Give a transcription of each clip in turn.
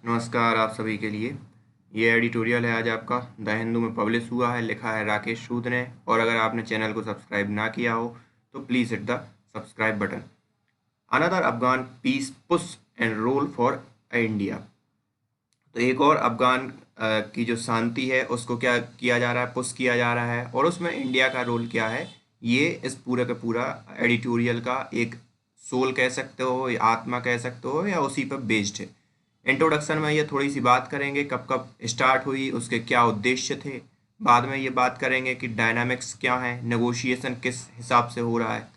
नमस्कार आप सभी के लिए। ये एडिटोरियल है आज आपका द हिंदू में पब्लिश हुआ है, लिखा है राकेश सूद ने। और अगर आपने चैनल को सब्सक्राइब ना किया हो तो please hit the subscribe button. Another Afghan peace push and role for India. तो एक और अफगान की जो शांति है उसको क्या किया जा रहा है, पुश किया जा रहा है, और उसमें इंडिया का रोल क्या है, ये इस पूरे का पूरा एडिटोरियल का एक सोल कह सकते हो या आत्मा कह सकते हो या उसी पर बेस्ड है। इंट्रोडक्शन में ये थोड़ी सी बात करेंगे कब कब स्टार्ट हुई, उसके क्या उद्देश्य थे। बाद में ये बात करेंगे कि डायनामिक्स क्या है, नेगोशिएशन किस हिसाब से हो रहा है।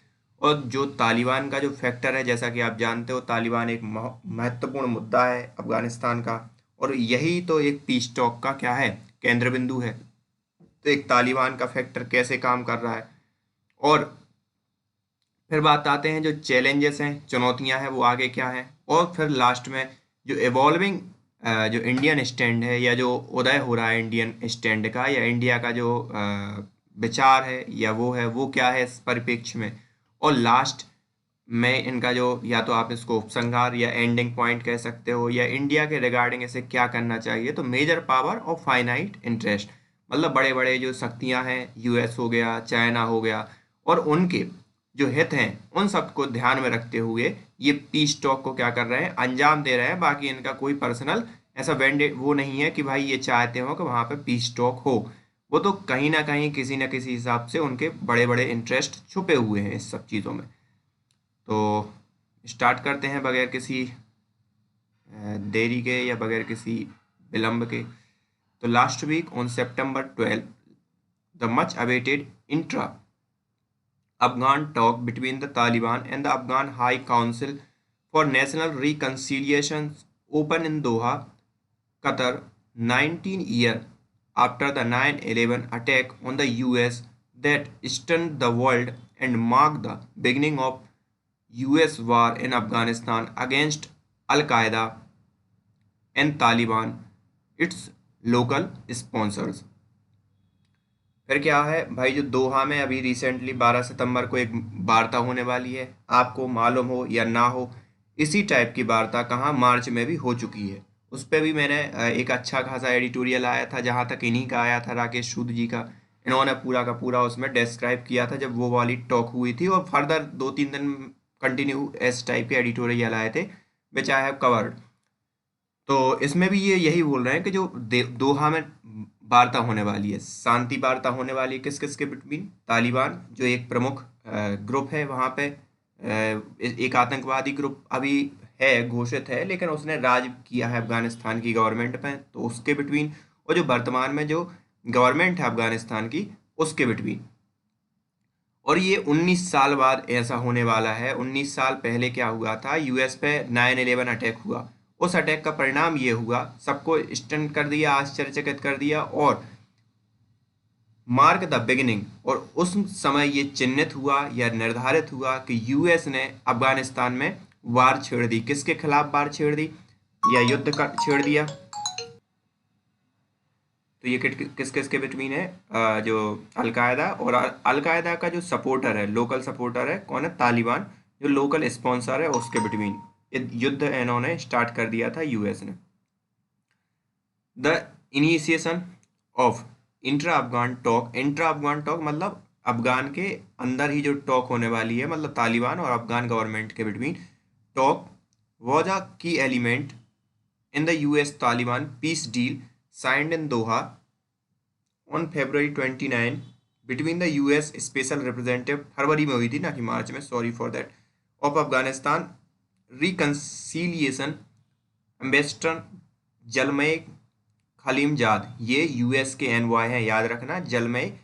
और जो तालिबान का जो फैक्टर है, जैसा कि आप जानते हो तालिबान एक महत्वपूर्ण मुद्दा है अफगानिस्तान का, और यही तो एक पीस टॉक का क्या है, केंद्र बिंदु है। तो एक तालिबान का फैक्टर कैसे काम कर रहा है, और फिर बात आते हैं जो चैलेंजेस हैं, चुनौतियां हैं, वो आगे क्या हैं। और फिर लास्ट में जो इवॉल्विंग जो इंडियन स्टैंड है या जो उदय हो रहा है इंडियन स्टैंड का या इंडिया का जो विचार है या वो है, वो क्या है इस परिप्रेक्ष्य में। और लास्ट में इनका जो, या तो आप इसको उपसंहार या एंडिंग पॉइंट कह सकते हो, या इंडिया के रिगार्डिंग इसे क्या करना चाहिए। तो मेजर पावर और फाइनाइट इंटरेस्ट, मतलब बड़े बड़े जो शक्तियां हैं, यूएस हो गया, चाइना हो गया, और उनके जो हित हैं उन सबको ध्यान में रखते हुए ये पीस टॉक को क्या कर रहे हैं, अंजाम दे रहे हैं। बाकी इनका कोई पर्सनल ऐसा वेंडे वो नहीं है कि भाई ये चाहते हो कि वहां पे पीस टॉक हो। वो तो कहीं ना कहीं किसी न किसी हिसाब से उनके बड़े बड़े इंटरेस्ट छुपे हुए हैं इस सब चीज़ों में। तो स्टार्ट करते हैं बगैर किसी देरी के या बगैर किसी विलंब के। तो last week on September 12, the much awaited intra Afghan talk between the Taliban and the Afghan High Council for National Reconciliation opened in Doha, Qatar, 19 years after the 9/11 attack on the US that stunned the world and marked the beginning of US war in Afghanistan against Al-Qaeda and Taliban, its local sponsors। फिर क्या है भाई, जो दोहा में अभी recently 12 सितंबर को एक वार्ता होने वाली है, आपको मालूम हो या ना हो, इसी टाइप की वार्ता कहाँ मार्च में भी हो चुकी है। उस पर भी मैंने एक अच्छा खासा एडिटोरियल आया था, जहाँ तक इन्हीं का आया था, राकेश सूद जी का। इन्होंने पूरा का पूरा उसमें डिस्क्राइब किया था जब वो वाली टॉक हुई थी, और फर्दर 2-3 दिन कंटिन्यू इस टाइप के एडिटोरियल आए थे विच आई हैव कवर्ड। तो इसमें भी ये यही बोल रहे हैं कि जो दोहा में वार्ता होने वाली है, शांति वार्ता होने वाली है, किस किस के बिटवीन, तालिबान जो एक प्रमुख ग्रुप है वहाँ पे, एक आतंकवादी ग्रुप अभी है, घोषित है, लेकिन उसने राज किया है अफगानिस्तान की गवर्नमेंट पे, तो उसके बिटवीन, और जो वर्तमान में जो गवर्नमेंट है अफगानिस्तान की, उसके बिटवीन। और ये 19 साल बाद ऐसा होने वाला है। 19 साल पहले क्या हुआ था, यूएस पे 9/11 अटैक हुआ। उस अटैक का परिणाम ये हुआ, सबको स्टन कर दिया, आश्चर्यचकित कर दिया, और मार्क द बिगिनिंग। और उस समय ये चिन्हित हुआ या निर्धारित हुआ कि यूएस ने अफगानिस्तान में वार छेड़ दी। किसके खिलाफ वार छेड़ दी, या युद्ध का छेड़ दिया। तो ये किस किस के बिटवीन है, जो अलकायदा, और अलकायदा का जो सपोर्टर है, लोकल सपोर्टर है कौन है, तालिबान, जो लोकल स्पॉन्सर है, उसके बिटवीन युद्ध इन्होंने स्टार्ट कर दिया था यूएस ने। The initiation of intra Afghan talk. Intra Afghan talk मतलब अफगान के अंदर ही जो टॉक होने वाली है, मतलब तालिबान और अफगान गवर्नमेंट के between talk, was a key element in the US Taliban peace deal signed in Doha on February 29 between the US special representative, फरवरी में हुई थी ना कि मार्च में, sorry for that, of Afghanistan reconciliation ambassador Zalmay Khalilzad. ये यूएस के एनवॉय हैं, याद रखना, Zalmay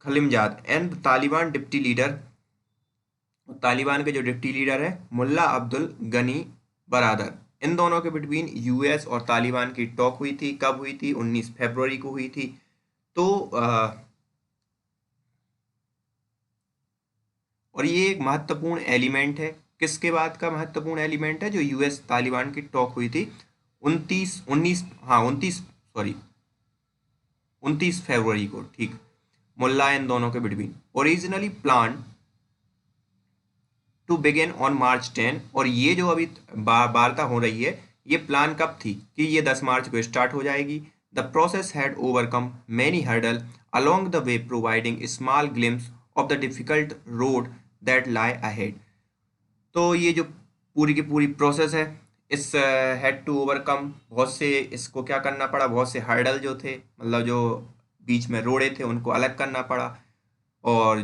Khalilzad, and Taliban deputy leader, Taliban के जो डिप्टी लीडर है मुल्ला अब्दुल गनी बरादर। इन दोनों के बिटवीन यूएस और तालिबान की टॉक हुई थी। कब हुई थी, 19 फरवरी को हुई थी। तो और ये एक महत्वपूर्ण एलिमेंट है। किसके बाद का महत्वपूर्ण एलिमेंट है, जो यूएस तालिबान की टॉक हुई थी 29 फरवरी को, ठीक, मुल्ला इन दोनों के between. Originally plan to begin on March 10, और ये जो अभी वार्ता हो रही है, ये प्लान कब थी कि ये 10 मार्च को स्टार्ट हो जाएगी। The process had overcome many hurdle along the way providing small glimpse of the difficult road that lie ahead. तो ये जो पूरी की पूरी प्रोसेस है, इस हैड टू ओवरकम, बहुत से इसको क्या करना पड़ा, बहुत से हर्डल जो थे, मतलब जो बीच में रोड़े थे उनको अलग करना पड़ा। और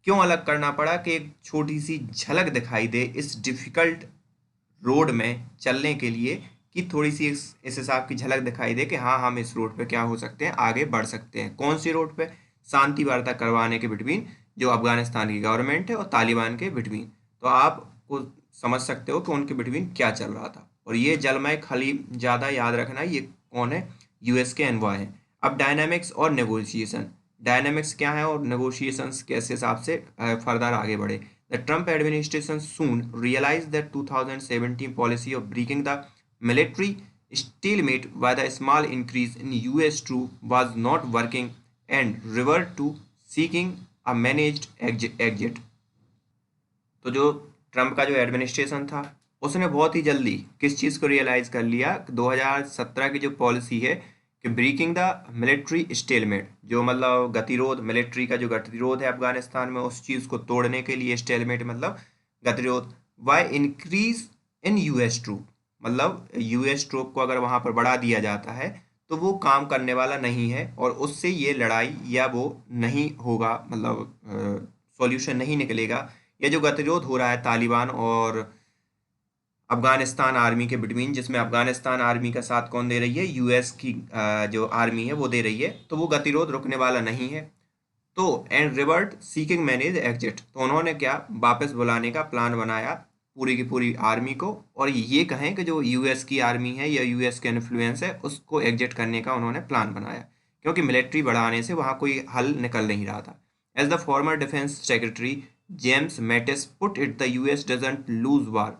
क्यों अलग करना पड़ा कि एक छोटी सी झलक दिखाई दे इस डिफिकल्ट रोड में चलने के लिए, कि थोड़ी सी इस हिसाब की झलक दिखाई दे कि हाँ हम इस रोड पे क्या हो सकते हैं, आगे बढ़ सकते हैं। कौन सी रोड पे? शांति वार्ता करवाने के बिटवीन जो अफगानिस्तान की गवर्नमेंट है और तालिबान के बिटवीन। तो आपको समझ सकते हो कि उनके बिटवीन क्या चल रहा था। और ये जलमय खलील ज़्यादा याद रखना, ये कौन है? यूएस के एनवॉय हैं। अब डायनामिक्स और नेगोशिएशन, डायनामिक्स क्या है और नेगोशिएशंस कैसे हिसाब से फर्दर आगे बढ़े। The Trump administration soon realized that 2017 policy of breaking the military stalemate by the small increase in US troops was not working and revert to seeking a managed exit। तो जो Trump का जो administration था, उसने बहुत ही जल्दी किस चीज़ को रियलाइज़ कर लिया, 2017 की जो पॉलिसी है कि ब्रेकिंग द मिलिट्री स्टेलमेट, जो मतलब गतिरोध, मिलिट्री का जो गतिरोध है अफगानिस्तान में, उस चीज़ को तोड़ने के लिए, स्टेलमेट मतलब गतिरोध, why increase in US troop, मतलब यूएस ट्रूप को अगर वहाँ पर बढ़ा दिया जाता है तो वो काम करने वाला नहीं है और उससे ये लड़ाई या वो नहीं होगा, मतलब सॉल्यूशन नहीं निकलेगा। ये जो गतिरोध हो रहा है तालिबान और अफगानिस्तान आर्मी के बिटवीन, जिसमें अफगानिस्तान आर्मी का साथ कौन दे रही है? यूएस की जो आर्मी है वो दे रही है, तो वो गतिरोध रुकने वाला नहीं है। तो and revert seeking manage exit, तो उन्होंने क्या, वापस बुलाने का प्लान बनाया पूरी की पूरी आर्मी को, और ये कहें कि जो यूएस की आर्मी है या यूएस के इन्फ्लुएंस है उसको एग्जिट करने का उन्होंने प्लान बनाया, क्योंकि मिलिट्री बढ़ाने से वहाँ कोई हल निकल नहीं रहा था। As the former defence secretary James Mattis put it, the US doesn't lose war,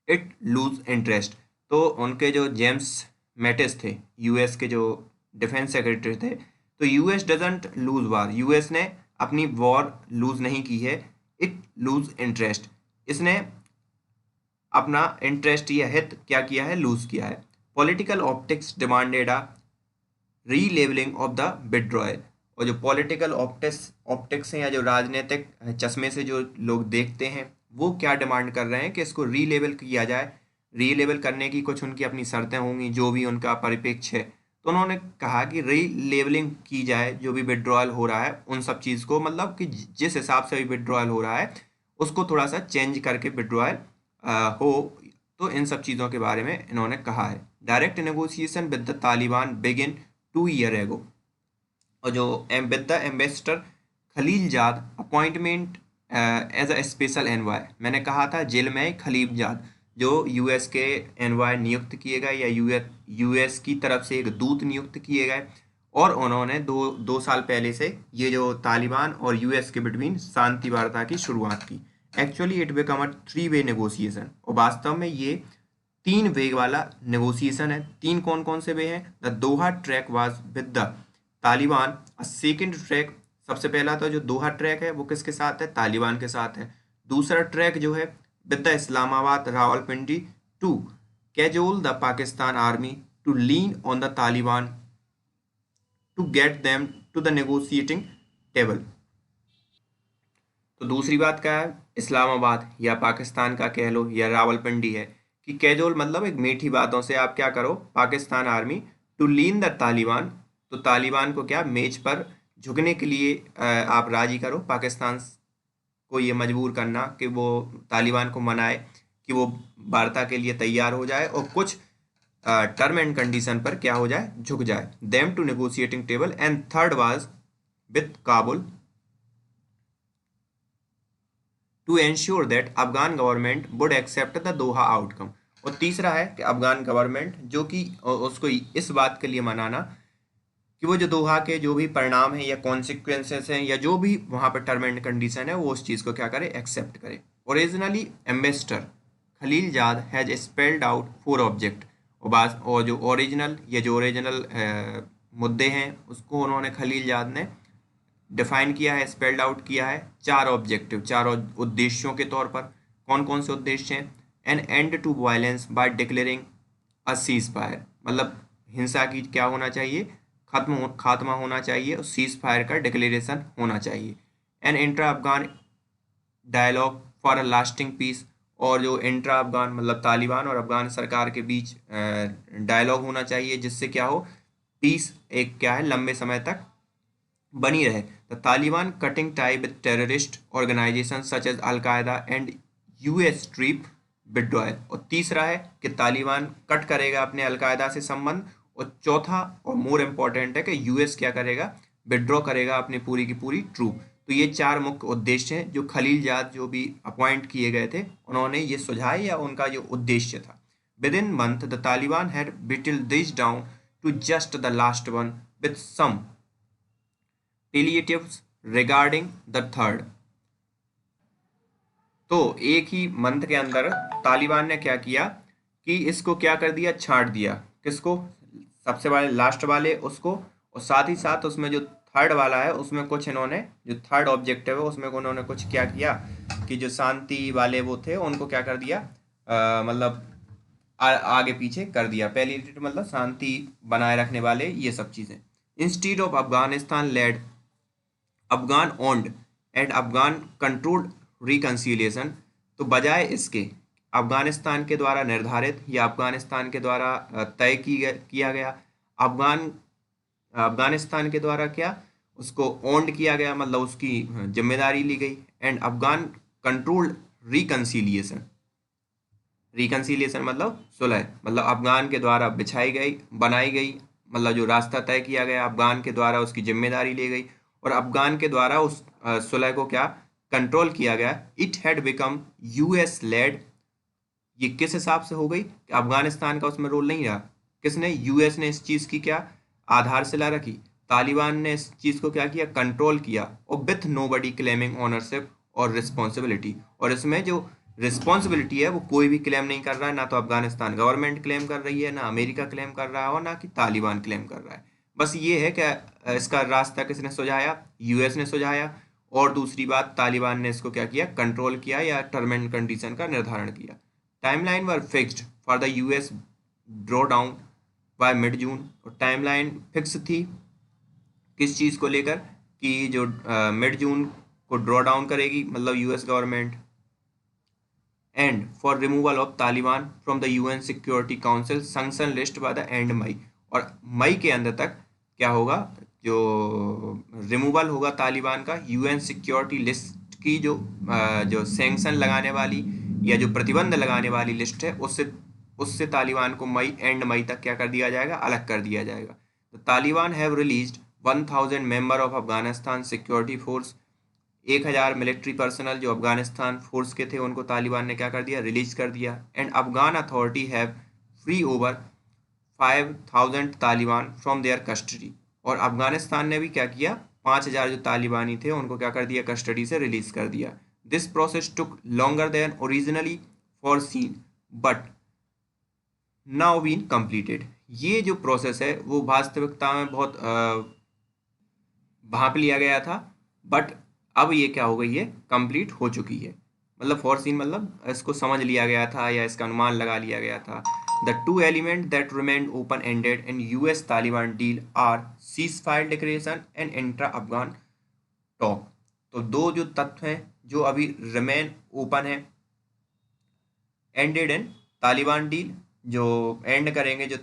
it lose interest. तो उनके जो जेम्स मैटिस थे, यूएस के जो डिफेंस सेक्रेटरी थे, तो US doesn't lose war, US ने अपनी वॉर लूज नहीं की है, इट लूज इंटरेस्ट, इसने अपना इंटरेस्ट या हित क्या किया है? लूज किया है। Political optics demanded a relevelling of the withdrawal, और जो पॉलिटिकल ऑप्टिक्स हैं या जो राजनीतिक चश्मे से जो लोग देखते हैं, वो क्या डिमांड कर रहे हैं कि इसको रीलेवल किया जाए। रीलेवल करने की कुछ उनकी अपनी शर्तें होंगी, जो भी उनका परिप्रेक्ष्य है। तो उन्होंने कहा कि रीलेवलिंग की जाए, जो भी विड्रॉयल हो रहा है उन सब चीज़ को, मतलब कि जिस हिसाब से भी विड्रॉयल हो रहा है उसको थोड़ा सा चेंज करके विड्रॉयल हो। तो इन सब चीज़ों के बारे में इन्होंने कहा है। Direct negotiation with the Taliban begin 2 year ago, और जो with the ambassador Khalilzad appointment as a special envoy, मैंने कहा था जेल में खलीलजाद जो यूएस के एनवाय नियुक्त किए गए या यूएस की तरफ से एक दूत नियुक्त किए गए, और उन्होंने दो साल पहले से ये जो तालिबान और यूएस के बिटवीन शांति वार्ता की शुरुआत की। Actually it become a 3 way negotiation, और वास्तव में ये 3 वे वाला नेगोशिएशन है। 3 कौन कौन से वे हैं? The Doha track was with the Taliban, second track, सबसे पहला तो जो दोहा ट्रैक है वो किसके साथ है? तालिबान के साथ है। दूसरा ट्रैक जो है with the Islamabad Rawalpindi to cajole the Pakistan army to lean on the Taliban to get them to the negotiating table. तो दूसरी बात क्या है? इस्लामाबाद या पाकिस्तान का कह लो या रावलपिंडी है, कि कैजोल मतलब एक मीठी बातों से आप क्या करो, Pakistan army to lean the Taliban, तो तालिबान को क्या, मेज पर झुकने के लिए आप राजी करो, पाकिस्तान को ये मजबूर करना कि वो तालिबान को मनाए कि वो वार्ता के लिए तैयार हो जाए और कुछ टर्म एंड कंडीशन पर क्या हो जाए, झुक जाए। Them to negotiating table, and third was with Kabul to ensure that Afghan government would accept the Doha outcome, और तीसरा है कि अफगान गवर्नमेंट जो कि उसको इस बात के लिए मनाना कि वो जो दोहा के जो भी परिणाम हैं या कॉन्सिक्वेंसेस हैं या जो भी वहाँ पर टर्म एंड कंडीशन है वो उस चीज़ को क्या करे, एक्सेप्ट करे। ओरिजिनली एम्बेसडर खलील जाद हैज स्पेल्ड आउट 4 ऑब्जेक्ट, और जो ओरिजिनल मुद्दे हैं उसको उन्होंने खलील जाद ने डिफाइन किया है, स्पेल्ड आउट किया है 4 ऑब्जेक्टिव, 4 उद्देश्यों के तौर पर। कौन कौन से उद्देश्य हैं? An end to violence by declaring a ceasefire, मतलब हिंसा की क्या होना चाहिए, खात्मा होना चाहिए और सीज फायर का डिक्लेरेशन होना चाहिए। An intra Afghan dialogue for a lasting peace, और जो इंट्रा अफगान मतलब तालिबान और अफगान सरकार के बीच डायलॉग होना चाहिए जिससे क्या हो, पीस एक क्या है लंबे समय तक बनी रहे। The Taliban cutting tie with terrorist organisation such as Al Qaeda and US troop withdrawal, और तीसरा है कि तालिबान कट करेगा अपने अलकायदा से संबंध, और चौथा और मोर इम्पोर्टेंट है कि यूएस क्या करेगा, विड्रॉ करेगा अपनी पूरी की पूरी ट्रूप। तो ये चार मुख्य उद्देश्य हैं जो खलीलजाद जो भी अपॉइंट किए गए थे उन्होंने ये सुझाए या उनका जो उद्देश्य था। Within month the Taliban had whittle this down to just the last one with some palliatives regarding the third। तो एक ही मंथ के अंदर तालिबान ने क्या किया कि इसको क्या कर दिया, छांट दिया, किसको, सबसे वाले लास्ट वाले उसको, और साथ ही साथ उसमें जो थर्ड वाला है उसमें कुछ इन्होंने जो थर्ड ऑब्जेक्टिव है उसमें उन्होंने कुछ क्या किया कि जो शांति वाले वो थे उनको क्या कर दिया, मतलब आगे पीछे कर दिया। पैलिएटिव मतलब शांति बनाए रखने वाले ये सब चीज़ें। Instead of Afghanistan led Afghan owned and Afghan controlled reconciliation, तो बजाय इसके अफगानिस्तान के द्वारा निर्धारित या अफगानिस्तान के द्वारा तय किया गया, अफगानिस्तान के द्वारा क्या उसको ओन्ड किया गया मतलब उसकी जिम्मेदारी ली गई, and Afghan controlled reconciliation, reconciliation मतलब सुलह, मतलब अफगान के द्वारा बिछाई गई बनाई गई, मतलब जो रास्ता तय किया गया अफगान के द्वारा उसकी जिम्मेदारी ली गई, और अफगान के द्वारा उस सुलह को क्या कंट्रोल किया गया। It had become US led, ये किस हिसाब से हो गई कि अफगानिस्तान का उसमें रोल नहीं रहा, किसने, यूएस ने इस चीज़ की क्या आधारशिला रखी, तालिबान ने इस चीज़ को क्या किया, कंट्रोल किया, और विथ नोबडी क्लेमिंग ओनरशिप और रिस्पॉन्सिबिलिटी, और इसमें जो रिस्पॉन्सिबिलिटी है वो कोई भी क्लेम नहीं कर रहा है, ना तो अफगानिस्तान गवर्नमेंट क्लेम कर रही है, ना अमेरिका क्लेम कर रहा है और ना कि तालिबान क्लेम कर रहा है। बस ये है कि इसका रास्ता किसने सुझाया, यूएस ने सुझाया, और दूसरी बात तालिबान ने इसको क्या किया, कंट्रोल किया या टर्म एंड कंडीशन का निर्धारण किया। Timeline were fixed for the US draw down by mid June, और टाइमलाइन फिक्स थी किस चीज़ को लेकर कि जो मिड जून को ड्रॉ डाउन करेगी मतलब US government, and for removal of Taliban from the UN security council sanction list by the end May, और मई के अंदर तक क्या होगा, जो रिमूवल होगा तालिबान का यूएन सिक्योरिटी लिस्ट की जो सैंक्शन लगाने वाली या जो प्रतिबंध लगाने वाली लिस्ट है उससे उससे तालिबान को एंड मई तक क्या कर दिया जाएगा, अलग कर दिया जाएगा। तो Taliban have released 1000 member of Afghanistan security force, 1000 military personnel जो अफगानिस्तान फोर्स के थे उनको तालिबान ने क्या कर दिया, रिलीज कर दिया। And Afghan authority have free over 5000 Taliban from their custody, और अफगानिस्तान ने भी क्या किया, 5000 जो तालिबानी थे उनको क्या कर दिया, कस्टडी से रिलीज कर दिया। This process took longer than originally foreseen but now been completed, ये जो प्रोसेस है वो वास्तविकता में बहुत भांप लिया गया था, बट अब ये क्या हो गई है, कंप्लीट हो चुकी है। मतलब फॉरसीन मतलब इसको समझ लिया गया था या इसका अनुमान लगा लिया गया था। The two element that remain open ended in US Taliban deal are ceasefire declaration and intra Afghan talk, तो दो जो तत्व हैं जो अभी रिमेन ओपन है एंडेड इन तालिबान डील, जो एंड करेंगे जो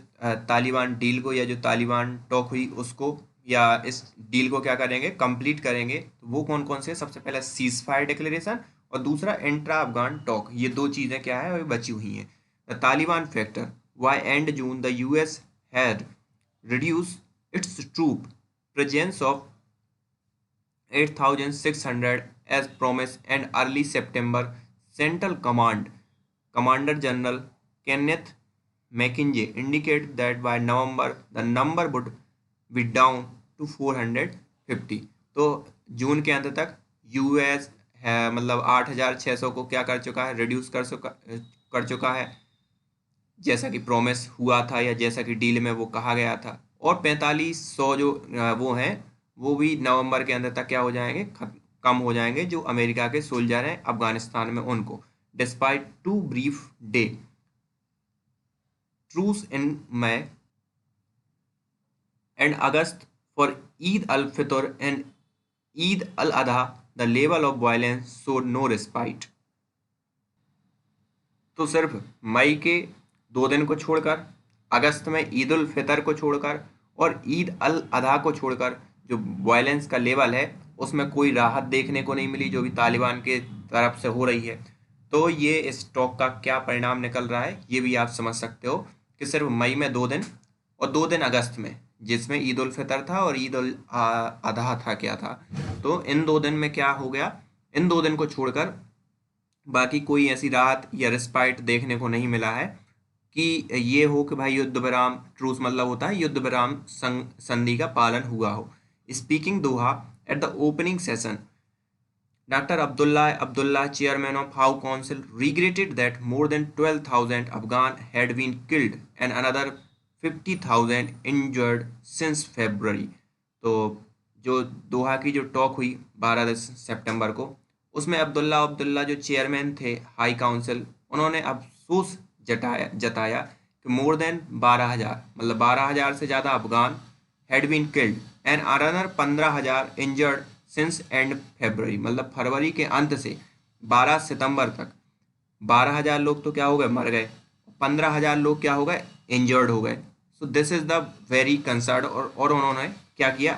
तालिबान डील को या जो तालिबान टॉक हुई उसको या इस डील को क्या करेंगे, कंप्लीट करेंगे, तो वो कौन कौन से, सबसे पहला सीज फायर डिक्लेरेशन और दूसरा इंट्रा अफगान टॉक, ये दो चीज़ें क्या है अभी बची हुई हैं। The Taliban factor by end June the US had reduce its troop presence of 8600 as promised, and early September Central Command Commander General Kenneth McKinsey indicated that by November the number would be down to 450। तो जून के अंत तक US है मतलब 8600 को क्या कर चुका है, रिड्यूस कर चुका है जैसा कि प्रोमिस हुआ था या जैसा कि डील में वो कहा गया था, और 4500 जो वो हैं वो भी नवंबर के अंदर तक क्या हो जाएंगे, कम हो जाएंगे, जो अमेरिका के सोल्जर हैं अफगानिस्तान में उनको। despite 2 brief day truce in May and August for Eid al-Fitr and Eid al-Adha, the level of violence showed no respite. तो सिर्फ मई के 2 दिन को छोड़कर, अगस्त में ईद उल फितर को छोड़कर और ईद अल अधा को छोड़कर जो वायलेंस का लेवल है उसमें कोई राहत देखने को नहीं मिली, जो भी तालिबान के तरफ से हो रही है। तो ये इस टॉक का क्या परिणाम निकल रहा है ये भी आप समझ सकते हो कि सिर्फ मई में 2 दिन और 2 दिन अगस्त में, जिसमें ईद उल फितर था और ईद उल अधा था क्या था, तो इन 2 दिन में क्या हो गया, इन 2 दिन को छोड़कर बाकी कोई ऐसी राहत या रिस्पाइट देखने को नहीं मिला है कि ये हो कि भाई युद्ध विराम, ट्रूस मतलब होता है युद्ध विराम संधि का पालन हुआ हो। Speaking Doha at the opening session, Dr. Abdullah, chairman of House Council, regretted that more than 12,000 Afghan had been killed and another 50,000 injured since February. तो जो दोहा की जो टॉक हुई 12 सितंबर को, उसमें अब्दुल्ला जो चेयरमैन थे हाई काउंसिल, उन्होंने अफसोस जताया कि मोर देन 12,000 मतलब 12,000 से ज़्यादा Afghan had been killed and another 15,000 injured since end February, मतलब फरवरी के अंत से 12 सितंबर तक 12,000 लोग तो क्या हो गए, मर गए, 15,000 लोग क्या हो गए, इंजर्ड हो गए। So this is the very concern, और उन्होंने क्या किया,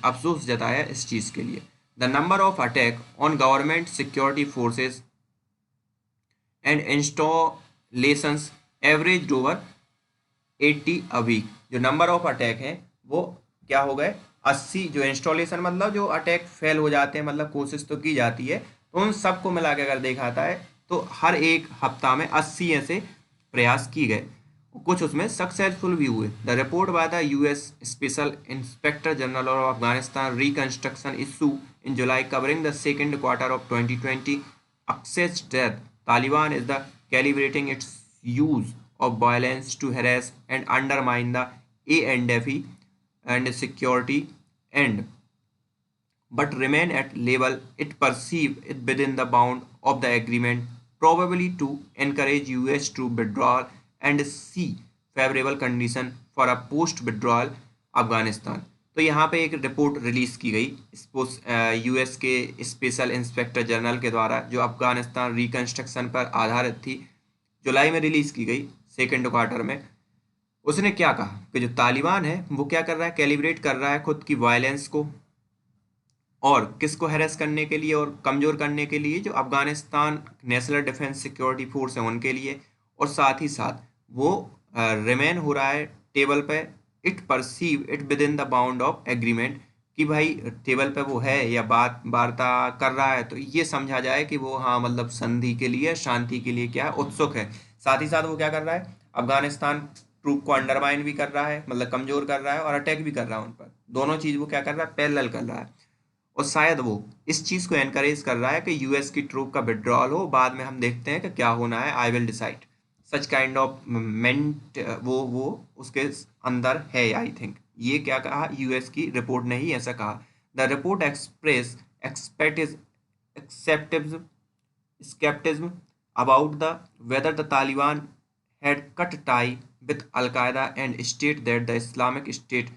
अफसोस जताया इस चीज़ के लिए। The number of attack on government security forces and installations average over 80 a week, जो नंबर ऑफ अटैक हैं वो क्या हो गए, 80, जो इंस्टॉलेशन मतलब जो अटैक फेल हो जाते हैं, मतलब कोशिश तो की जाती है, तो उन सबको मिला के अगर देखा जाता है तो हर एक हफ्ता में 80 ऐसे प्रयास किए गए, कुछ उसमें सक्सेसफुल भी हुए। The report by the US special inspector general of Afghanistan reconstruction issue in July covering the second quarter of 2020 accessed that Taliban is the calibrating its use of violence to harass and undermine the ANDF and security and but remain at level it perceive it within the bound of the agreement, probably to encourage US to withdrawal and see favorable condition for a post withdrawal Afghanistan. तो यहाँ पे एक report release की गई US के special inspector general के द्वारा, जो अफगानिस्तान रिकंस्ट्रक्शन पर आधारित थी, जुलाई में रिलीज़ की गई सेकेंड क्वार्टर में। उसने क्या कहा कि जो तालिबान है वो क्या कर रहा है, कैलिब्रेट कर रहा है खुद की वायलेंस को, और किसको हैरेस करने के लिए और कमज़ोर करने के लिए, जो Afghanistan national defence security force है उनके लिए, और साथ ही साथ वो रिमेन हो रहा है टेबल पे, it perceive it with in the bound of agreement, कि भाई टेबल पे वो है या बात वार्ता कर रहा है तो ये समझा जाए कि वो हाँ मतलब संधि के लिए, शांति के लिए क्या है, उत्सुक है। साथ ही साथ वो क्या कर रहा है, अफगानिस्तान ट्रूप को अंडरमाइन भी कर रहा है, मतलब कमज़ोर कर रहा है, और अटैक भी कर रहा है उन पर। दोनों चीज़ वो क्या कर रहा है, पैरेलल कर रहा है, और शायद वो इस चीज़ को एनकरेज कर रहा है कि यूएस की ट्रूप का विड्रॉल हो, बाद में हम देखते हैं कि क्या होना है, I will decide, such kind of मेंट वो उसके अंदर है। आई थिंक ये क्या कहा, यूएस की रिपोर्ट ने ही ऐसा कहा। The report express skepticism about the whether the Taliban had cut tie with Al-Qaeda and state that the Islamic State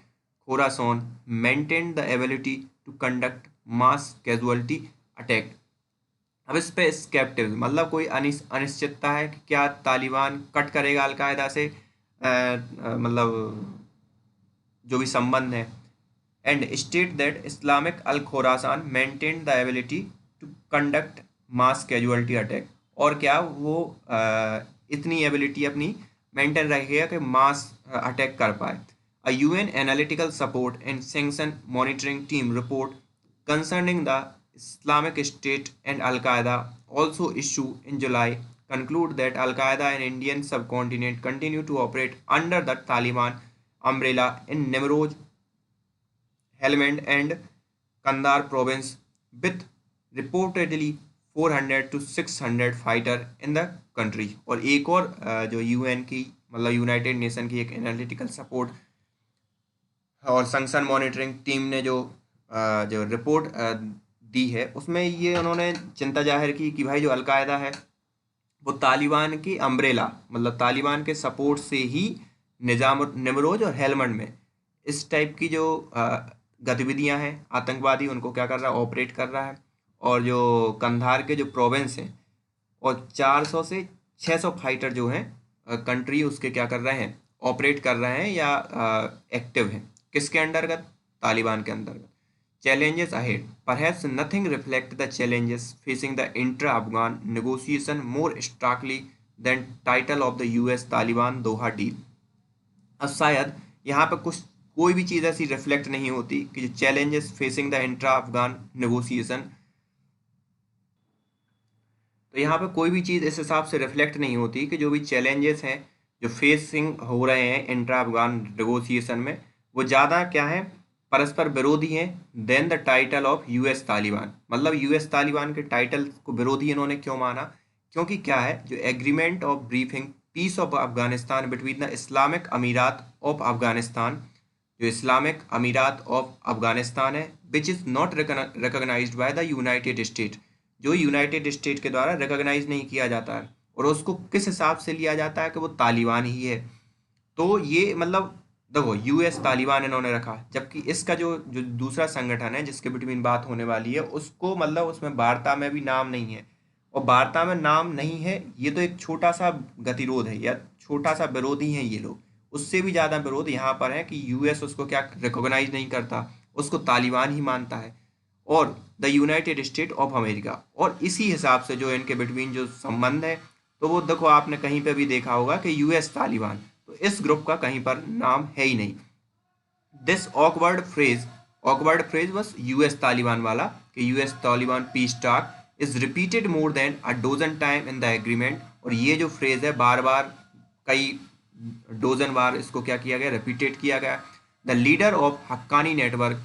Khorasan maintained the ability to conduct mass casualty attack। अब इस पे स्केप्टिव मतलब कोई अनिश्चितता है कि क्या तालिबान कट करेगा अलकायदा से, मतलब जो भी संबंध है, and state that Islamic al Khorasan maintain the ability to conduct mass casualty attack, और क्या वो इतनी एबिलिटी अपनी मेंटेन रखेगा कि मास अटैक कर पाए। A UN analytical support and sanction monitoring team report concerning the Islamic State and Al-Qaeda, also issued in July, conclude that Al-Qaeda and Indian subcontinent continue to operate under the Taliban umbrella in Nimroj, Helmand and Kandahar province, with reportedly 400 to 600 fighter in the country। और एक और जो UN की मतलब United nation की एक analytical support और suction monitoring team ने जो रिपोर्ट दी है, उसमें ये उन्होंने चिंता जाहिर की कि भाई जो अलकायदा है वो तालिबान की अम्ब्रेला मतलब तालिबान के सपोर्ट से ही निजाम निमरोज और हेलमंड में इस टाइप की जो गतिविधियां हैं आतंकवादी उनको क्या कर रहा है, ऑपरेट कर रहा है। और जो कंधार के जो प्रोविंस हैं और 400 से 600 फाइटर जो हैं कंट्री उसके क्या कर रहे हैं, ऑपरेट कर रहे हैं या एक्टिव हैं किसके अंतर्गत, तालिबान के अंतर्गत। Challenges ahead. Perhaps nothing reflect the challenges facing the intra-Afghan negotiation more starkly than title of the US Taliban Doha deal. अब शायद यहाँ पे कुछ कोई भी चीज़ ऐसी रिफ्लेक्ट नहीं होती कि जो challenges facing the intra Afghan negotiation, तो यहाँ पे कोई भी चीज़ इस हिसाब से रिफ्लेक्ट नहीं होती कि जो भी चैलेंजेस हैं जो फेसिंग हो रहे हैं इंट्रा अफगान नेगोशिएशन में वो ज़्यादा क्या है, परस्पर विरोधी हैं then the title of US Taliban. मतलब यूएस तालिबान के टाइटल को विरोधी इन्होंने क्यों माना, क्योंकि क्या है जो agreement of briefing peace of Afghanistan between the Islamic Emirate of Afghanistan, जो इस्लामिक अमीरात ऑफ अफगानिस्तान है which is not recognised by the United State, जो यूनाइटेड स्टेट के द्वारा रिकॉग्नाइज नहीं किया जाता है और उसको किस हिसाब से लिया जाता है कि वो तालिबान ही है। तो ये मतलब देखो यूएस तालिबान इन्होंने रखा, जबकि इसका जो जो दूसरा संगठन है जिसके बिटवीन बात होने वाली है उसको मतलब उसमें वार्ता में भी नाम नहीं है। और वार्ता में नाम नहीं है ये तो एक छोटा सा गतिरोध है या छोटा सा विरोधी है ये लोग, उससे भी ज़्यादा विरोध यहाँ पर है कि यूएस उसको क्या रिकॉग्नाइज नहीं करता, उसको तालिबान ही मानता है और the United state of America. और इसी हिसाब से जो इनके बिटवीन जो संबंध है तो वो देखो आपने कहीं पे भी देखा होगा कि यूएस तालिबान, तो इस ग्रुप का कहीं पर नाम है ही नहीं। दिस ऑकवर्ड फ्रेज बस यूएस तालिबान वाला कि US Taliban piece talk is repeated more than a dozen time in the agreement. और ये जो फ्रेज है बार बार कई डोजन बार इसको क्या किया गया, रिपीटेड किया गया। The leader of Haqqani network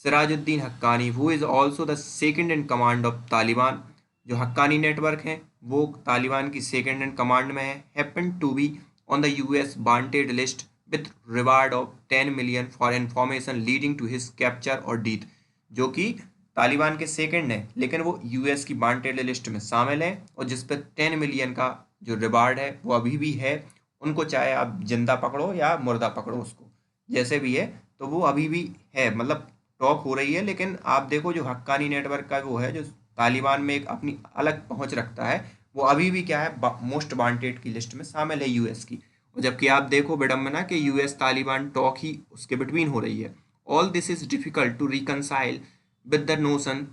Sirajuddin Haqqani who is also the second in command of Taliban, जो हक्कानी नेटवर्क है वो तालिबान की सेकेंड इन कमांड में है, happen to be on the US wanted list with reward of 10 million for information leading to his capture और death. जो कि तालिबान के सेकेंड है लेकिन वो यूएस की वांटेड लिस्ट में शामिल है और जिस पर 10 मिलियन का जो रिवार्ड है वो अभी भी है, उनको चाहे आप जिंदा पकड़ो या मुर्दा पकड़ो उसको जैसे भी है, तो वो अभी भी है। मतलब टॉक हो रही है लेकिन आप देखो जो हक्कानी नेटवर्क का वो है जो तालिबान में एक अपनी अलग पहुंच रखता है वो अभी भी क्या है मोस्ट वांटेड की लिस्ट में शामिल है यूएस की। और जबकि आप देखो विडम्बना कि यूएस तालिबान टॉक ही उसके बिटवीन हो रही है। All this is difficult to reconcile with the notion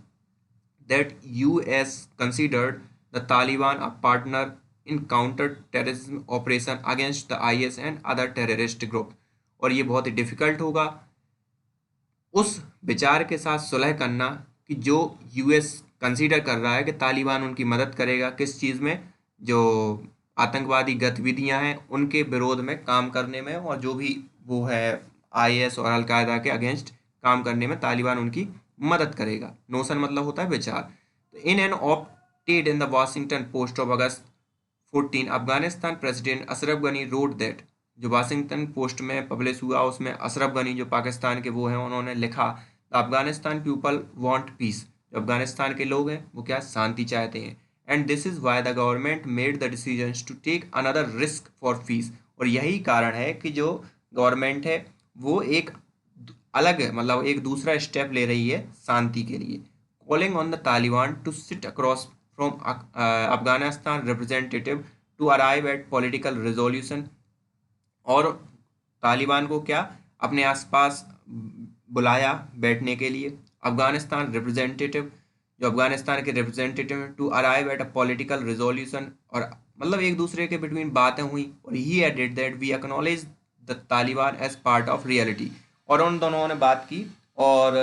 that US considered the Taliban a partner in counter terrorism operation against the IS and other terrorist group. और ये बहुत ही डिफिकल्ट होगा उस विचार के साथ सुलह करना कि जो यूएस कंसीडर कर रहा है कि तालिबान उनकी मदद करेगा किस चीज़ में, जो आतंकवादी गतिविधियां हैं उनके विरोध में काम करने में, और जो भी वो है आईएस और अलकायदा के अगेंस्ट काम करने में तालिबान उनकी मदद करेगा। नोशन मतलब होता है विचार। तो in an op ed in the Washington Post of August 14 Afghanistan president Ashraf Ghani wrote that, जो वाशिंगटन पोस्ट में पब्लिश हुआ उसमें अशरफ गनी जो पाकिस्तान के वो हैं उन्होंने लिखा अफगानिस्तान पीपल वांट पीस, जो अफगानिस्तान के लोग हैं वो क्या शांति चाहते हैं, and this is why the government made the decision to take another risk for peace. और यही कारण है कि जो गवर्नमेंट है वो एक अलग मतलब एक दूसरा स्टेप ले रही है शांति के लिए। Calling on the Taliban to sit across from Afghanistan representative to arrive at political resolution. और तालिबान को क्या अपने आसपास बुलाया बैठने के लिए अफगानिस्तान रिप्रेजेंटेटिव, जो अफगानिस्तान के representative to arrive at a political resolution. और मतलब एक दूसरे के बिटवीन बातें हुई और he added that we acknowledge the Taliban as part of reality. और उन दोनों ने बात की और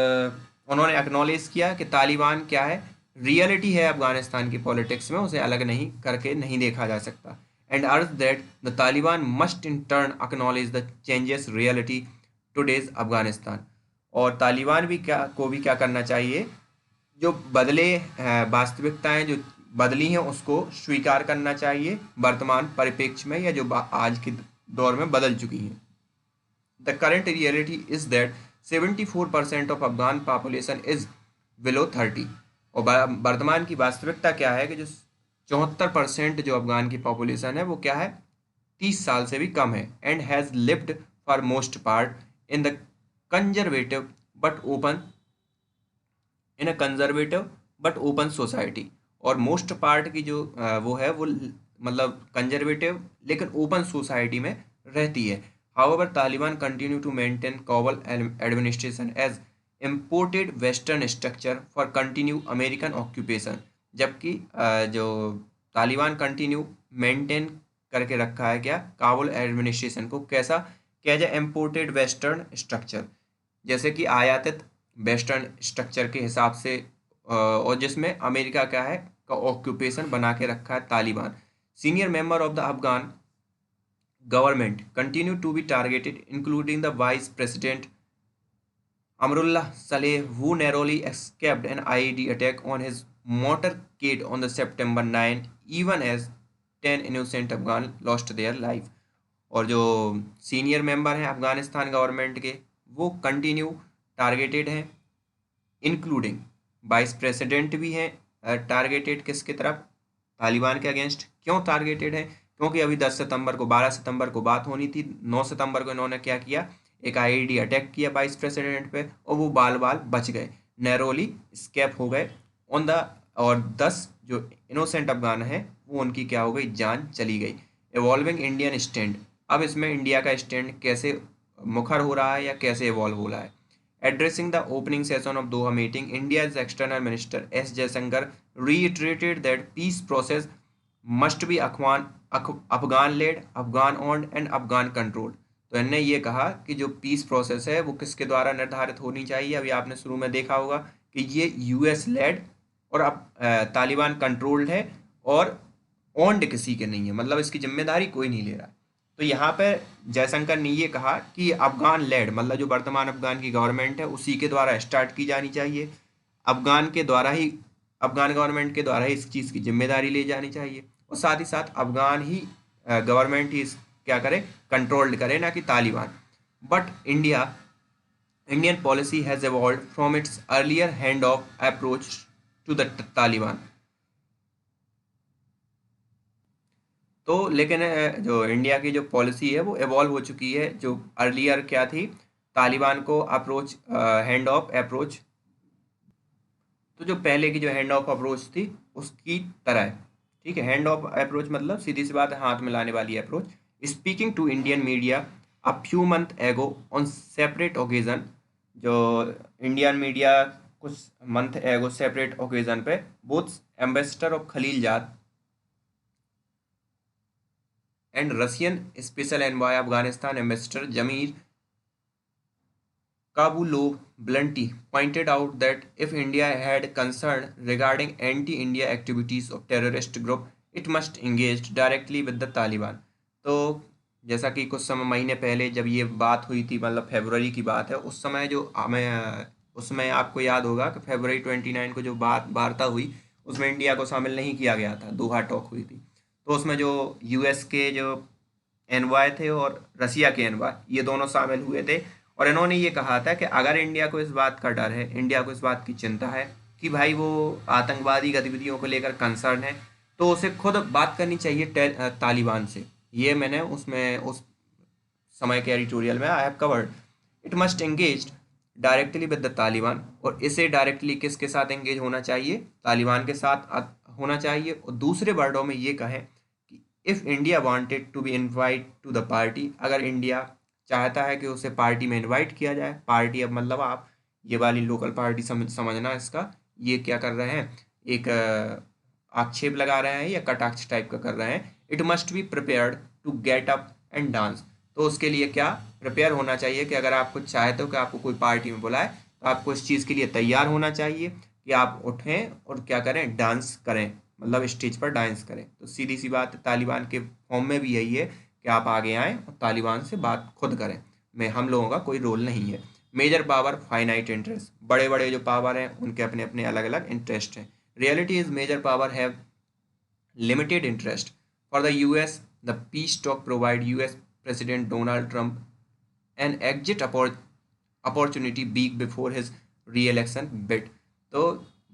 उन्होंने एक्नॉलेज किया कि तालिबान क्या है, रियलिटी है अफगानिस्तान की पॉलिटिक्स में, उसे अलग नहीं करके नहीं देखा जा सकता। एंड अर्ज that the Taliban must in turn acknowledge the changes reality today's Afghanistan. और तालिबान भी क्या करना चाहिए, जो बदले वास्तविकताएं जो बदली हैं उसको स्वीकार करना चाहिए वर्तमान परिप्रेक्ष्य में या जो आज के दौर में बदल चुकी हैं। The current reality is that 74% of Afghan population is below 30। और वर्तमान की वास्तविकता क्या है कि जो 74% जो अफगान की पॉपुलेशन है वो क्या है, 30 साल से भी कम है, and has lived for most part in the conservative but open in a conservative but open society. और मोस्ट पार्ट की जो वो है वो मतलब कंजर्वेटिव लेकिन ओपन सोसाइटी में रहती है। However Taliban continue to maintain Kabul administration as imported western structure for continue American occupation. जबकि जो तालिबान कंटिन्यू मेंटेन करके रखा है क्या, काबुल एडमिनिस्ट्रेशन को, कैसा, as a imported western structure, जैसे कि आयातित वेस्टर्न स्ट्रक्चर के हिसाब से, और जिसमें अमेरिका क्या है का ऑक्यूपेशन बना के रखा है Taliban. Senior member of the Afghan government continue to be targeted including the vice president Amrullah Saleh, who narrowly escaped an IED attack on his motorcade on the September 9, even as 10 innocent Afghan lost their life। और जो senior member हैं Afghanistan government के वो continue targeted हैं, including vice president भी हैं targeted किसकी तरफ, तालिबान के अगेंस्ट। क्यों टारगेटेड है, क्योंकि अभी 10 सितंबर को 12 सितंबर को बात होनी थी, 9 सितंबर को इन्होंने क्या किया, एक आईईडी अटैक किया वाइस प्रेसिडेंट पे, और वो बाल बाल बच गए, नैरोली स्केप हो गए ऑन द, और 10 जो इनोसेंट अफगान हैं वो उनकी क्या हो गई, जान चली गई। एवॉल्विंग इंडियन स्टैंड, अब इसमें इंडिया का स्टैंड कैसे मुखर हो रहा है या कैसे इवॉल्व हो रहा है। Addressing the opening session of Doha meeting, India's External Minister S. Jaishankar reiterated that peace process must be Afghan-led, Afghan-owned and Afghan-controlled। तो इन्होंने ये कहा कि जो पीस प्रोसेस है वो किसके द्वारा निर्धारित होनी चाहिए। अभी आपने शुरू में देखा होगा कि ये यूएस लेड और अब तालिबान कंट्रोल्ड है और ओन्ड किसी के नहीं है, मतलब इसकी जिम्मेदारी कोई नहीं ले रहा है। तो यहाँ पे जयशंकर ने ये कहा कि अफगान लेड मतलब जो वर्तमान अफगान की गवर्नमेंट है उसी के द्वारा स्टार्ट की जानी चाहिए, अफगान के द्वारा ही, अफगान गवर्नमेंट के द्वारा ही इस चीज़ की जिम्मेदारी ली जानी चाहिए, और साथ ही साथ अफगान ही गवर्नमेंट ही क्या करे, कंट्रोल्ड करे, ना कि Taliban. But Indian policy has evolved from its earlier hand off approach to the Taliban. तो लेकिन जो इंडिया की जो पॉलिसी है वो इवॉल्व हो चुकी है, जो अर्लियर क्या थी, तालिबान को अप्रोच, हैंड ऑफ अप्रोच, तो जो पहले की जो हैंड ऑफ अप्रोच थी उसकी तरह है। ठीक है, हैंड ऑफ अप्रोच मतलब सीधी सी बात है, हाथ मिलाने वाली approach. Speaking to Indian media a few month ago on separate occasion, जो इंडियन मीडिया कुछ मंथ एगो सेपरेट ओकेजन पे both ambassador of Khalilzad and Russian Special Envoy Afghanistan Ambassador Jamir Kabulov bluntly pointed out that if India had concern regarding anti-India activities of terrorist group, it must engage directly with the Taliban। तो जैसा कि कुछ समय महीने पहले जब ये बात हुई थी, मतलब फरवरी की बात है, उस समय जो हमें, उसमें आपको याद होगा कि फरवरी 29 को जो बात वार्ता हुई उसमें इंडिया को शामिल नहीं किया गया था, दोहा टॉक हुई थी। तो उसमें जो यूएस के जो एनवॉय थे और रसिया के एनवॉय, ये दोनों शामिल हुए थे, और इन्होंने ये कहा था कि अगर इंडिया को इस बात का डर है, इंडिया को इस बात की चिंता है कि भाई वो आतंकवादी गतिविधियों को लेकर कंसर्न है, तो उसे खुद बात करनी चाहिए तालिबान से। ये मैंने उसमें उस समय के एडिटोरियल में I have covered. It must engage directly with the Taliban, और इसे डायरेक्टली किसके साथ एंगेज होना चाहिए, तालिबान के साथ होना चाहिए। और दूसरे वर्डों में ये कहें कि if India wanted to be invite to the party, अगर इंडिया चाहता है कि उसे पार्टी में इनवाइट किया जाए, पार्टी अब मतलब आप ये वाली लोकल पार्टी समझना इसका, ये क्या कर रहे हैं, एक आक्षेप लगा रहे हैं या कटाक्ष टाइप का कर रहे हैं। It must be prepared to get up and dance, तो उसके लिए क्या प्रिपेयर होना चाहिए कि अगर आप कुछ चाहते हो कि आपको कोई पार्टी में बुलाए तो आपको इस चीज़ के लिए तैयार होना चाहिए कि आप उठें और क्या करें, डांस करें, मतलब स्टेज पर डांस करें। तो सीधी सी बात है, तालिबान के फॉर्म में भी यही है कि आप आगे आएँ और तालिबान से बात खुद करें, में हम लोगों का कोई रोल नहीं है। मेजर पावर फाइनाइट इंटरेस्ट, बड़े बड़े जो पावर हैं उनके अपने अपने अलग अलग इंटरेस्ट हैं। Reality is major power have limited interest. For the US, the peace talk provide US President Donald Trump an exit opportunity week before his re-election bid। तो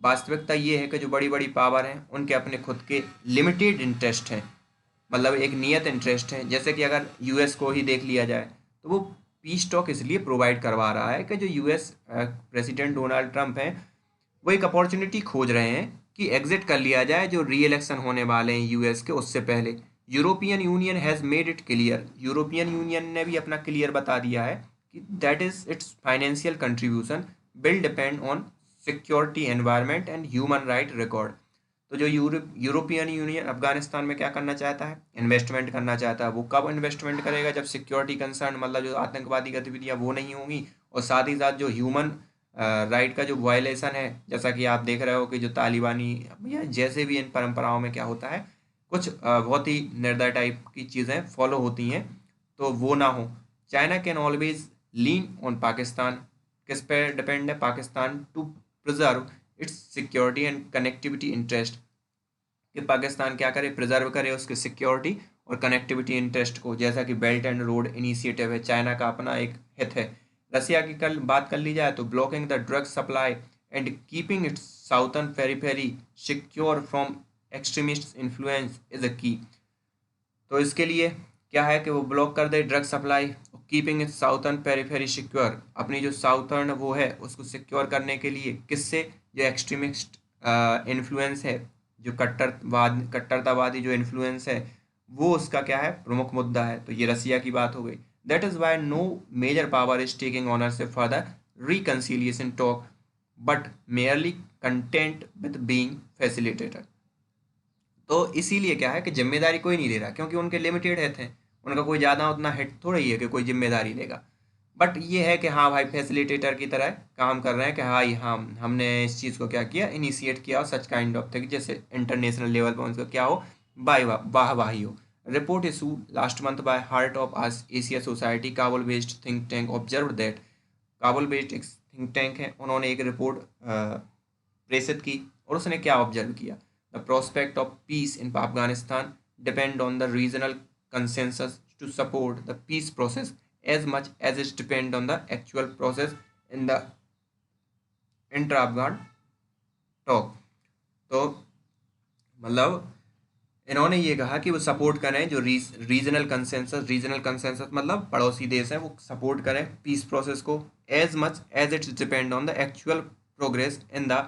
वास्तविकता ये है कि जो बड़ी बड़ी पावर हैं उनके अपने खुद के लिमिटेड इंटरेस्ट हैं, मतलब एक नियत इंटरेस्ट है। जैसे कि अगर यूएस को ही देख लिया जाए तो वो पीस टॉक इसलिए प्रोवाइड करवा रहा है कि जो यूएस प्रेसिडेंट डोनाल्ड ट्रंप हैं वो एक अपॉर्चुनिटी खोज रहे हैं कि एग्जिट कर लिया जाए जो री इलेक्शन होने वाले हैं यूएस के उससे पहले। European union has made it clear, European union ने भी अपना क्लियर बता दिया है कि that is it's financial contribution will depend on security environment and human right record. तो जो यूरोपियन यूनियन अफगानिस्तान में क्या करना चाहता है, इन्वेस्टमेंट करना चाहता है। वो कब इन्वेस्टमेंट करेगा, जब सिक्योरिटी कंसर्न मतलब जो आतंकवादी गतिविधियां वो नहीं होंगी, और साथ ही साथ जो ह्यूमन राइट का जो वायलेशन है, जैसा कि आप देख रहे हो कि जो तालिबानी या जैसे भी इन परंपराओं में क्या होता है, कुछ बहुत ही निर्दय टाइप की चीज़ें फॉलो होती हैं, तो वो ना हो। China can always lean on Pakistan, किस पे डिपेंड है Pakistan, to preserve its security and connectivity interest, कि पाकिस्तान क्या करे, प्रिजर्व करे उसके सिक्योरिटी और कनेक्टिविटी इंटरेस्ट को। जैसा कि बेल्ट एंड रोड इनिशिएटिव है, चाइना का अपना एक हित है। रसिया की कल बात कर ली जाए तो blocking the drug supply and keeping it's southern periphery secure from extremist influence is a की। तो इसके लिए क्या है कि वो ब्लॉक कर दे drug supply, keeping it southern periphery secure, अपनी जो साउथर्न वो है उसको सिक्योर करने के लिए, किससे, जो एक्सट्रीमिस्ट इन्फ्लुएंस है, जो कट्टरतावादी जो इन्फ्लुएंस है, वो उसका क्या है, प्रमुख मुद्दा है। तो ये रसिया की बात हो गई। That is why no major power is taking ownership for the reconciliation talk but merely content with being facilitator. तो इसीलिए क्या है कि जिम्मेदारी कोई नहीं ले रहा, क्योंकि उनके लिमिटेड हित हैं, उनका कोई ज़्यादा उतना हित थोड़ा ही है कि कोई जिम्मेदारी लेगा। बट ये है कि हाँ भाई फैसिलिटेटर की तरह काम कर रहे हैं कि हाँ हम हमने इस चीज़ को क्या किया, इनिशिएट किया, और सच काइंड ऑफ थिंग जैसे इंटरनेशनल लेवल पर उनका क्या हो, वाहवाही हो। Report issue last month by heart of Asia society, Kabul based think tank observe that, Kabul based एक थिंक टैंक है, उन्होंने एक रिपोर्ट प्रेषित की और उसने क्या ऑब्जर्व किया। The prospect of peace in Afghanistan depend on the regional consensus to support the peace process as much as it depend on the actual process in the intra-Afghan talk। तो मतलब इन्होंने ये कहा कि वो सपोर्ट करें जो रीजनल कंसेंसस मतलब पड़ोसी देश हैं, वो सपोर्ट करें पीस प्रोसेस को as much as it's depend on the actual progress in the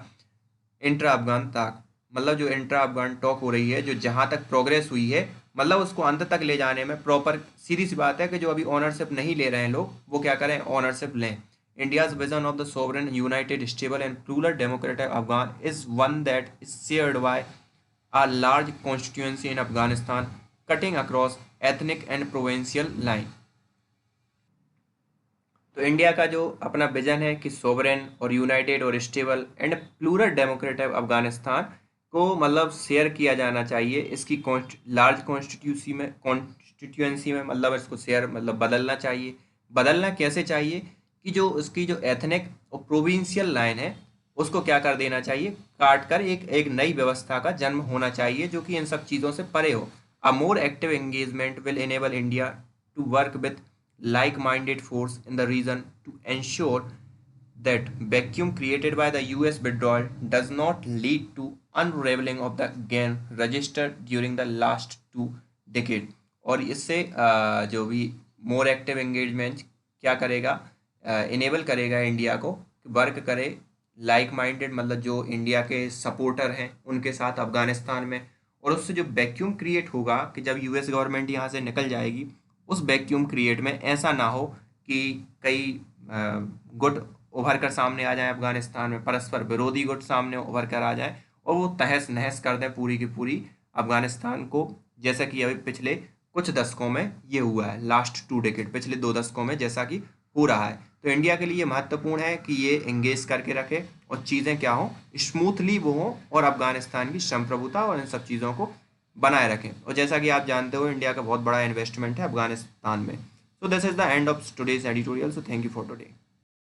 intra Afghan तक, मतलब जो इंट्रा अफगान टॉक हो रही है, जो जहाँ तक प्रोग्रेस हुई है, मतलब उसको अंत तक ले जाने में प्रॉपर, सीधी सी बात है कि जो अभी ऑनरशिप नहीं ले रहे हैं लोग, वो क्या करें, ऑनरशिप लें। India's vision of the sovereign united stable and plural democratic Afghan is one that is shared by a large constituency in Afghanistan cutting across ethnic and provincial line। तो इंडिया का जो अपना विजन है कि सोवरेन और united और stable and plural democratic Afghanistan को मतलब शेयर किया जाना चाहिए, इसकी लार्ज कॉन्स्टिट्यूएंसी में, मतलब इसको शेयर मतलब बदलना चाहिए। बदलना कैसे चाहिए कि जो उसकी जो एथनिक और प्रोविंशियल लाइन है उसको क्या कर देना चाहिए, काट कर एक नई व्यवस्था का जन्म होना चाहिए जो कि इन सब चीज़ों से परे हो। A more active engagement will enable India to work with like-minded force in the region to ensure that vacuum created by the US withdrawal does not lead to unraveling of the gain registered during the last 2 decades। और इससे जो भी मोर active engagement क्या करेगा, enable करेगा India को work करे like minded, मतलब जो इंडिया के सपोर्टर हैं उनके साथ अफगानिस्तान में। और उससे जो वैक्यूम क्रिएट होगा कि जब यूएस गवर्नमेंट यहाँ से निकल जाएगी, उस वैक्यूम क्रिएट में ऐसा ना हो कि कई गुट उभर कर सामने आ जाए अफगानिस्तान में, परस्पर विरोधी गुट सामने उभर कर आ जाए और वो तहस नहस कर दें पूरी की पूरी अफगानिस्तान को, जैसा कि अभी पिछले कुछ दशकों में ये हुआ है, लास्ट 2 डेकेड, पिछले 2 दशकों में जैसा कि हो रहा है। तो इंडिया के लिए महत्वपूर्ण है कि ये एंगेज करके रखे और चीज़ें क्या हों, स्मूथली वो हों, और अफगानिस्तान की संप्रभुता और इन सब चीज़ों को बनाए रखें। और जैसा कि आप जानते हो इंडिया का बहुत बड़ा इन्वेस्टमेंट है अफगानिस्तान में। So this is the end of today's editorial. So thank you for today.